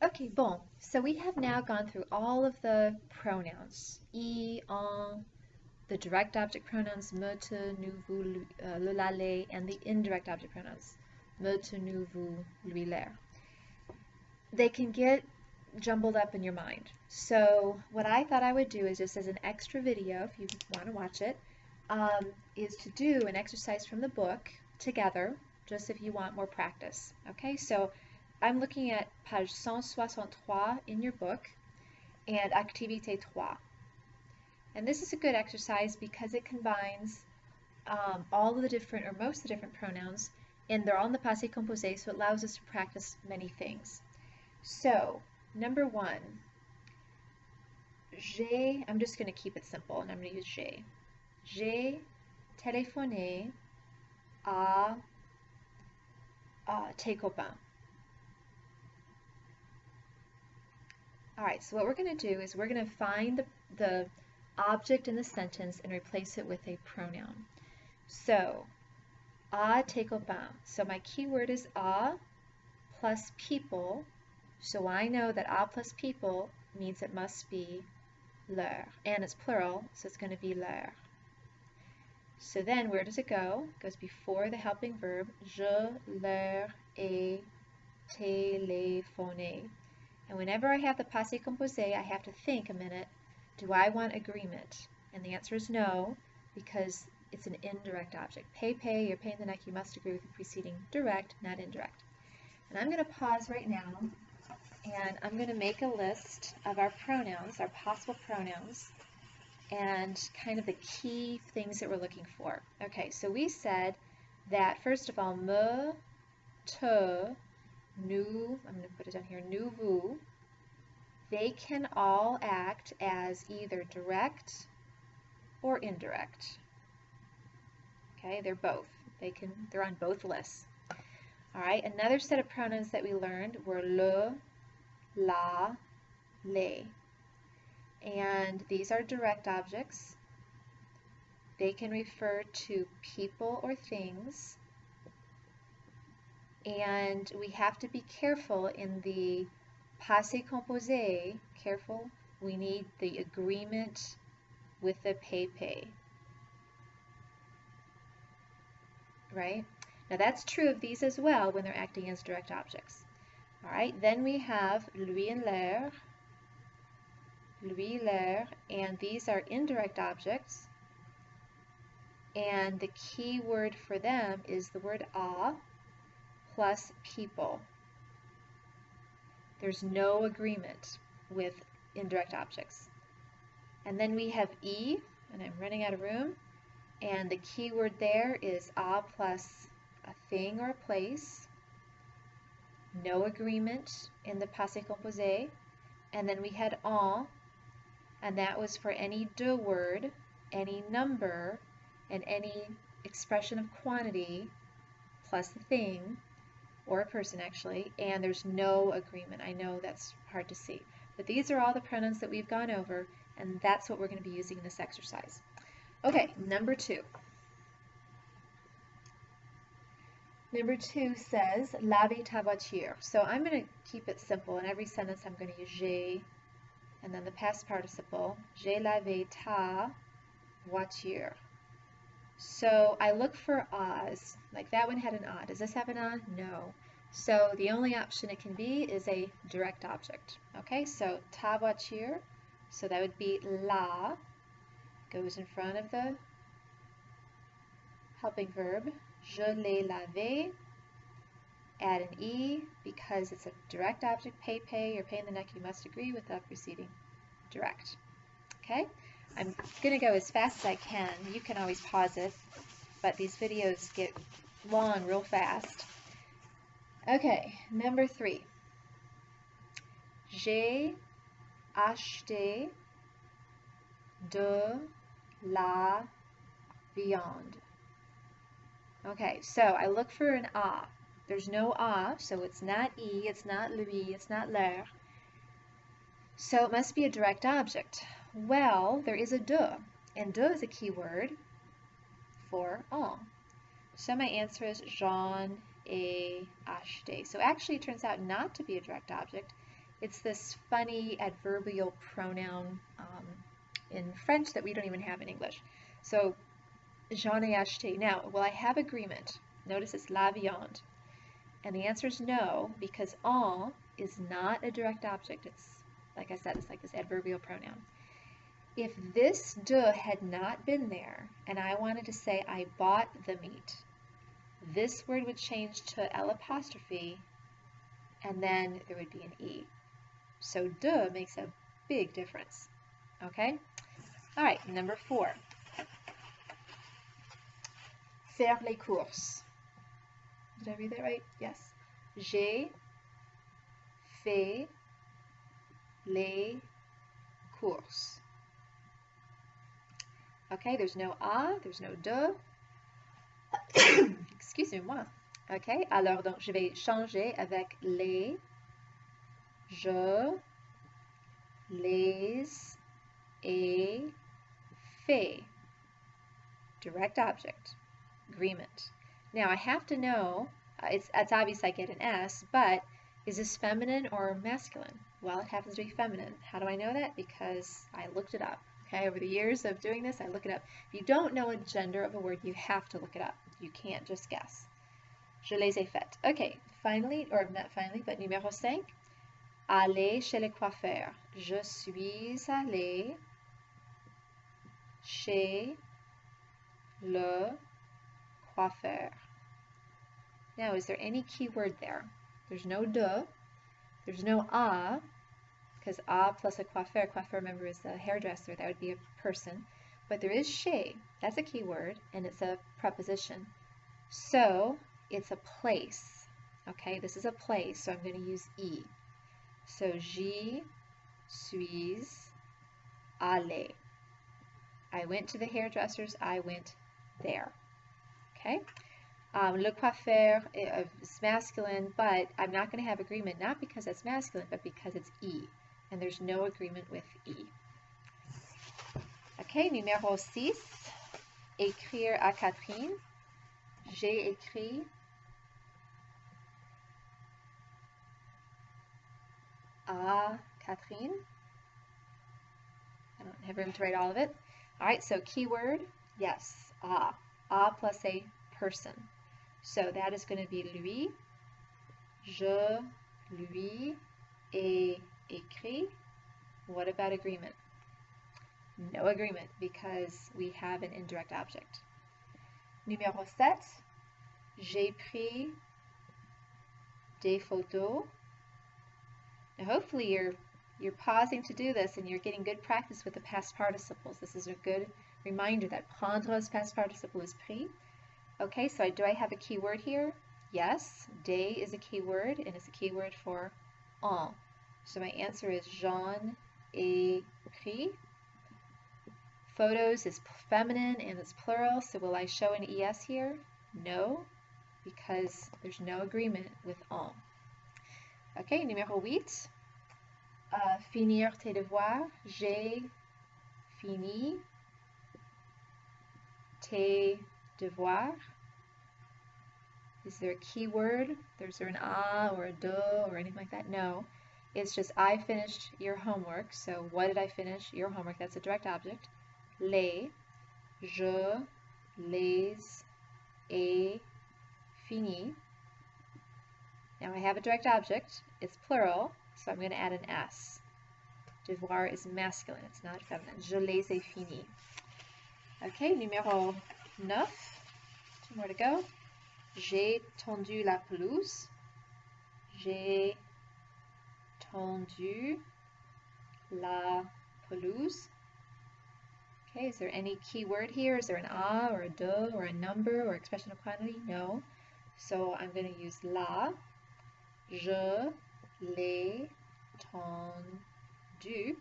Okay, bon. So we have now gone through all of the pronouns. I, en, the direct object pronouns me, te, nous, vous, lui, le, la, les, and the indirect object pronouns me, te, nous, vous, lui, leur. They can get jumbled up in your mind. So what I thought I would do is just as an extra video, if you want to watch it, is to do an exercise from the book together, just if you want more practice. Okay, so I'm looking at page 163 in your book and activité 3. And this is a good exercise because it combines all of the different, or most of the different pronouns, and they're all in the passé composé, so it allows us to practice many things. So, number one, I'm just going to keep it simple, and I'm going to use j'ai téléphoné à tes copains. All right, so what we're going to do is we're going to find the object in the sentence and replace it with a pronoun. So, à tes copains. So my keyword is à plus people. So I know that à plus people means it must be leur. And it's plural, so it's going to be leur. So then where does it go? It goes before the helping verb. Je leur ai téléphoné. And whenever I have the passé composé, I have to think a minute, do I want agreement? And the answer is no, because it's an indirect object. Pay, you're paying the neck, you must agree with the preceding direct, not indirect. And I'm going to pause right now, and I'm going to make a list of our pronouns, our possible pronouns, and kind of the key things that we're looking for. Okay, so we said that, first of all, me, te, nous, I'm going to put it down here, nous, vous, they can all act as either direct or indirect. Okay, they're both. They're on both lists. All right, another set of pronouns that we learned were le, la, les. And these are direct objects. They can refer to people or things. And we have to be careful in the passé composé, careful, we need the agreement with the pay. Right? Now that's true of these as well when they're acting as direct objects. All right, then we have lui and leur, and these are indirect objects. And the key word for them is the word à plus people. There's no agreement with indirect objects. And then we have I, and I'm running out of room, and the key word there is à plus a thing or a place. No agreement in the passé composé. And then we had en, and that was for any de word, any number, and any expression of quantity plus the thing, or a person actually, and there's no agreement. I know that's hard to see. But these are all the pronouns that we've gone over, and that's what we're going to be using in this exercise. Okay, number two. Number two says, laver ta voiture. So I'm going to keep it simple. In every sentence I'm going to use j'ai, and then the past participle, j'ai lavé ta voiture. So I look for ahs, like that one had an ah. Does this have an ah? No. So the only option it can be is a direct object. Okay, so ta voiture, so that would be la, goes in front of the helping verb. Je l'ai lavé, add an e, because it's a direct object, pay, you're paying the neck, you must agree with the preceding direct. Okay? I'm going to go as fast as I can. You can always pause it, but these videos get long real fast. Okay, number three. J'ai acheté de la viande. Okay, so I look for an ah. There's no ah, so it's not e, it's not lui, it's not leur. So it must be a direct object. Well, there is a de, and de is a key word for en. So my answer is j'en ai acheté. So actually it turns out not to be a direct object. It's this funny adverbial pronoun in French that we don't even have in English. So, j'en ai acheté. Now, will I have agreement? Notice it's la viande. And the answer is no, because en is not a direct object. It's, like I said, it's like this adverbial pronoun. If this de had not been there, and I wanted to say I bought the meat, this word would change to L apostrophe, and then there would be an E. So de makes a big difference. Okay? All right, number 4. Faire les courses. Did I read that right? Yes. J'ai fait les courses. Okay, there's no a, there's no de. Excusez-moi. Okay, alors donc je vais changer avec les, je, les, ai fait. Direct object. Agreement. Now I have to know, it's obvious I get an S, but is this feminine or masculine? Well, it happens to be feminine. How do I know that? Because I looked it up. Okay, over the years of doing this, I look it up. If you don't know a gender of a word, you have to look it up. You can't just guess. Je les ai faites. Okay, finally, or not finally, but numéro 5. Aller chez le coiffeur. Je suis allée chez le coiffeur. Now, is there any key word there? There's no de, there's no a, because a plus a coiffeur, coiffeur, remember, is the hairdresser, that would be a person, but there is chez, that's a key word, and it's a preposition. So, it's a place, okay? This is a place, so I'm going to use e. So, j'y suis allée. I went to the hairdressers, I went there, okay? Le coiffeur is masculine, but I'm not going to have agreement, not because it's masculine, but because it's E. And there's no agreement with E. Okay, numéro 6. Écrire à Catherine. J'ai écrit à Catherine. I don't have room to write all of it. All right, so keyword, yes, à. À plus a person. So that is going to be lui. Je lui ai écrit. What about agreement? No agreement because we have an indirect object. Numéro 7. J'ai pris des photos. Now hopefully you're pausing to do this and you're getting good practice with the past participles. This is a good reminder that prendre's past participle is pris. Okay, so do I have a key word here? Yes, des is a key word, and it's a key word for en. So my answer is j'en ai pris. Photos is feminine and it's plural, so will I show an es here? No, because there's no agreement with en. Okay, numéro 8. Finir tes devoirs. J'ai fini tes devoirs. Is there a key word? Is there an a or a de or anything like that? No. It's just I finished your homework. So what did I finish? Your homework. That's a direct object. Les. Je les ai fini. Now I have a direct object. It's plural, so I'm going to add an s. Devoir is masculine. It's not feminine. Je les ai fini. Okay, numéro 9. 2 more to go. J'ai tendu la pelouse. J'ai tendu la pelouse. Okay, is there any key word here? Is there an a or a de or a number or expression of quantity? No. So I'm going to use la. Je l'ai tendu.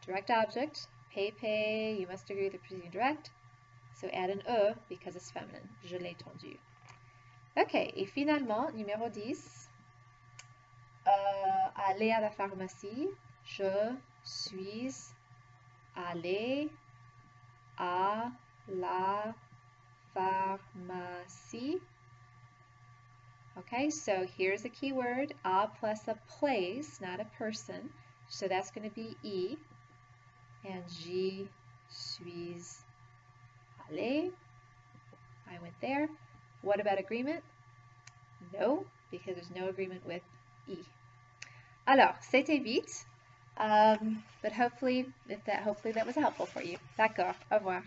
Direct object. Pay, you must agree with the preceding direct. So add an e because it's feminine. Je l'ai tendu. Ok, et finalement, numéro 10. Aller à la pharmacie. Je suis allé à la pharmacie. Okay, so here's a key word, a plus a place, not a person. So that's going to be I. And j'y suis allé. I went there. What about agreement? No, because there's no agreement with I. Alors, c'était vite, but hopefully that was helpful for you. D'accord, au revoir.